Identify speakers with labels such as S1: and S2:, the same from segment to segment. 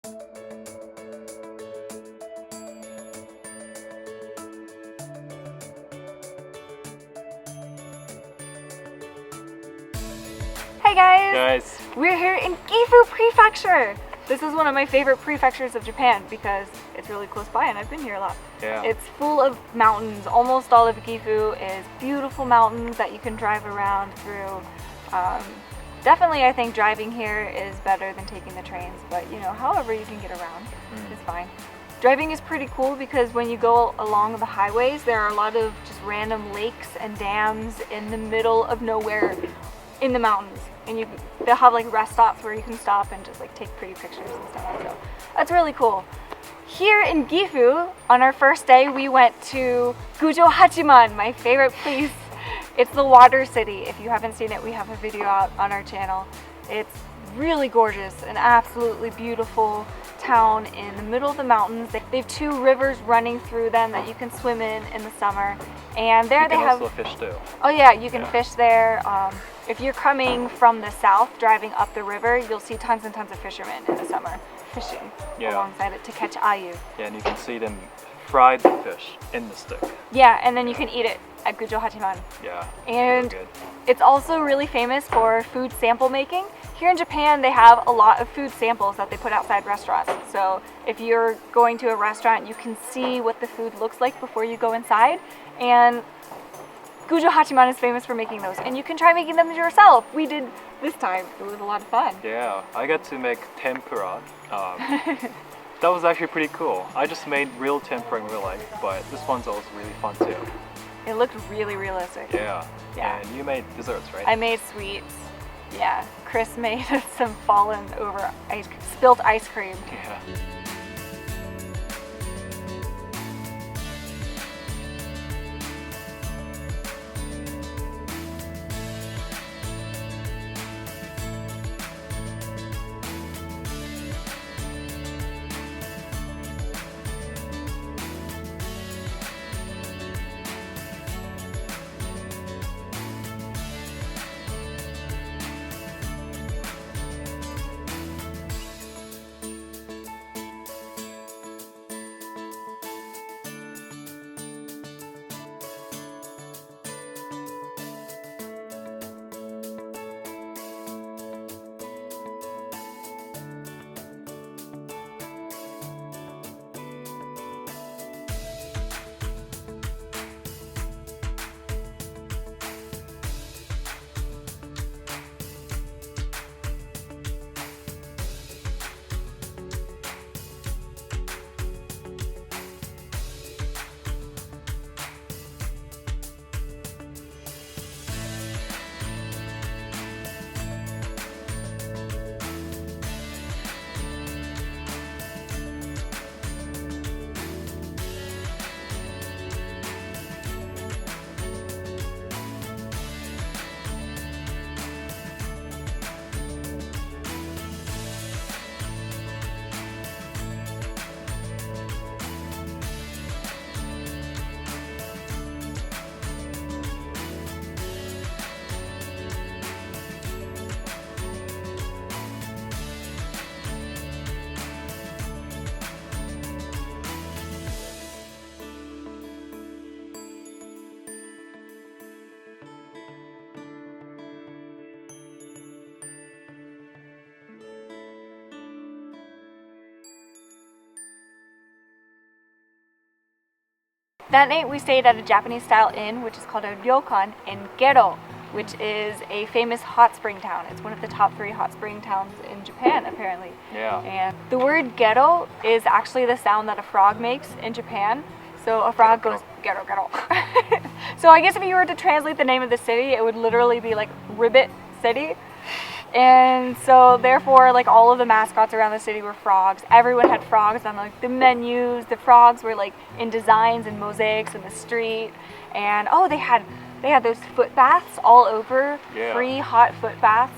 S1: Hey guys!
S2: Guys,
S1: We're here in Gifu Prefecture! This is one of my favorite prefectures of Japan because it's really close by and I've been here a lot.
S2: yeah.
S1: It's full of mountains. Almost all of Gifu is beautiful mountains that you can drive around through. Definitely I think driving here is better than taking the trains, but you know, however you can get around is fine. Driving is pretty cool because when you go along the highways, there are a lot of just random lakes and dams in the middle of nowhere in the mountains. And they'll have like rest stops where you can stop and just like take pretty pictures and stuff. So that's really cool. Here in Gifu, on our first day, we went to Gujo Hachiman, my favorite place. It's the water city. If you haven't seen it, we have a video out on our channel. It's really gorgeous, an absolutely beautiful town in the middle of the mountains. They have two rivers running through them that you can swim in the summer. And there they have
S2: also fish too.
S1: Oh yeah, you can fish there. If you're coming from the south, driving up the river, you'll see tons and tons of fishermen in the summer fishing alongside it to catch ayu.
S2: Yeah, and you can see them fry the fish in the stick.
S1: Yeah, and then you can eat it at Gujo Hachiman.
S2: Yeah,
S1: and
S2: really good.
S1: It's also really famous for food sample making. Here in Japan, they have a lot of food samples that they put outside restaurants. So if you're going to a restaurant, you can see what the food looks like before you go inside. And Gujo Hachiman is famous for making those, and you can try making them yourself. We did this time. It was a lot of fun.
S2: Yeah, I got to make tempura. That was actually pretty cool. I just made real tempura in real life, but this one's also really fun too.
S1: It looked really realistic.
S2: Yeah.
S1: Yeah.
S2: And you made desserts, right?
S1: I made sweets. Yeah. Chris made some fallen over spilt ice cream.
S2: Yeah.
S1: That night we stayed at a Japanese-style inn, which is called a ryokan in Gero, which is a famous hot spring town. It's one of the top 3 hot spring towns in Japan, apparently.
S2: Yeah.
S1: And the word Gero is actually the sound that a frog makes in Japan. So a frog goes Gero, Gero. So I guess if you were to translate the name of the city, it would literally be like Ribbit City. And so therefore, like, all of the mascots around the city were frogs. Everyone had frogs on like the menus. The frogs were like in designs and mosaics in the street. And oh, they had those foot baths all over.
S2: Yeah.
S1: Free hot foot baths,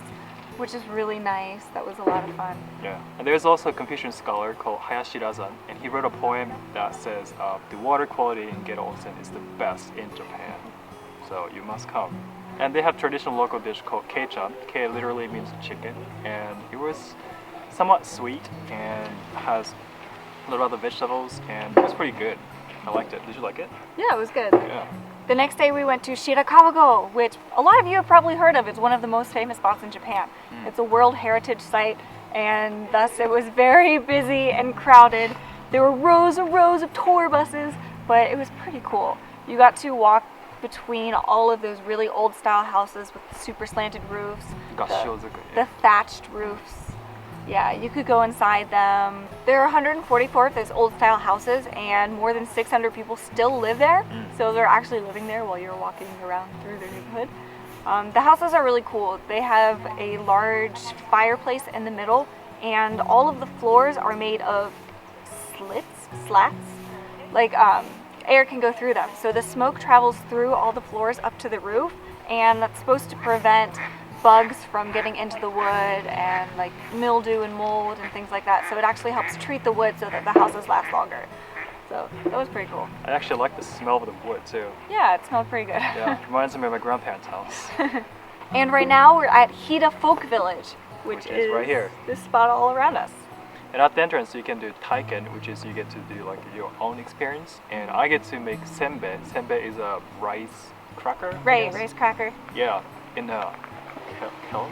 S1: which is really nice. That was a lot of fun.
S2: Yeah. And there's also a Confucian scholar called Hayashi, and he wrote a poem that says the water quality in Gero Onsen is the best in Japan. So you must come. And they have traditional local dish called kei-chan. Kei literally means chicken, and it was somewhat sweet and has a lot of other vegetables, and it was pretty good. I liked it. Did you like it?
S1: Yeah, it was good.
S2: Yeah.
S1: The next day we went to Shirakawa-go, which a lot of you have probably heard of. It's one of the most famous spots in Japan. It's a World Heritage Site, and thus it was very busy and crowded. There were rows and rows of tour buses, but it was pretty cool. You got to walk between all of those really old style houses with super slanted roofs, the thatched roofs. Yeah, you could go inside them. There are 144 of those old style houses, and more than 600 people still live there. So they're actually living there while you're walking around through their neighborhood. The houses are really cool. They have a large fireplace in the middle, and all of the floors are made of slats, like air can go through them. So the smoke travels through all the floors up to the roof, and that's supposed to prevent bugs from getting into the wood and like mildew and mold and things like that. So it actually helps treat the wood so that the houses last longer. So that was pretty cool.
S2: I actually like the smell of the wood too.
S1: Yeah, it smelled pretty good.
S2: Yeah, it reminds me of my grandparents' house.
S1: And right now we're at Hida Folk Village, which is
S2: right here.
S1: This spot all around us.
S2: And at the entrance you can do taiken, which is you get to do like your own experience. And I get to make senbei. Senbei is a rice cracker.
S1: Right, rice cracker.
S2: Yeah, in a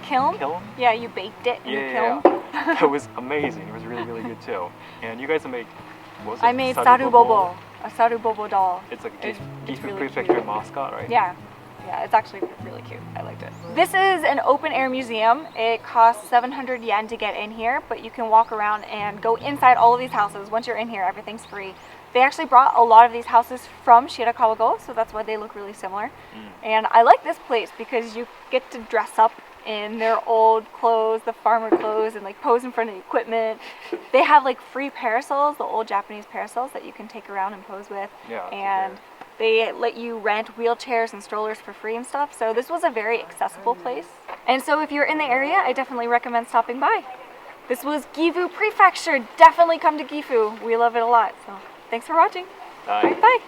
S1: Kiln? Yeah, you baked it in the kiln.
S2: Yeah. It was amazing. It was really, really good too. And you guys made, what was it?
S1: I made sarubobo, a sarubobo doll.
S2: It's like
S1: It's
S2: Gifu
S1: really
S2: prefecture
S1: cute.
S2: mascot, right?
S1: Yeah, it's actually really cute. I liked it. This is an open air museum. It costs 700 yen to get in here, but you can walk around and go inside all of these houses. Once you're in here, everything's free. They actually brought a lot of these houses from Shirakawa-go, so that's why they look really similar. And I like this place because you get to dress up in their old clothes, the farmer clothes, and like pose in front of the equipment. They have like free parasols, the old Japanese parasols that you can take around and pose with.
S2: Yeah,
S1: and they let you rent wheelchairs and strollers for free and stuff. So this was a very accessible place. And so if you're in the area, I definitely recommend stopping by. This was Gifu Prefecture. Definitely come to Gifu. We love it a lot. So thanks for watching.
S2: Bye.
S1: All right, bye.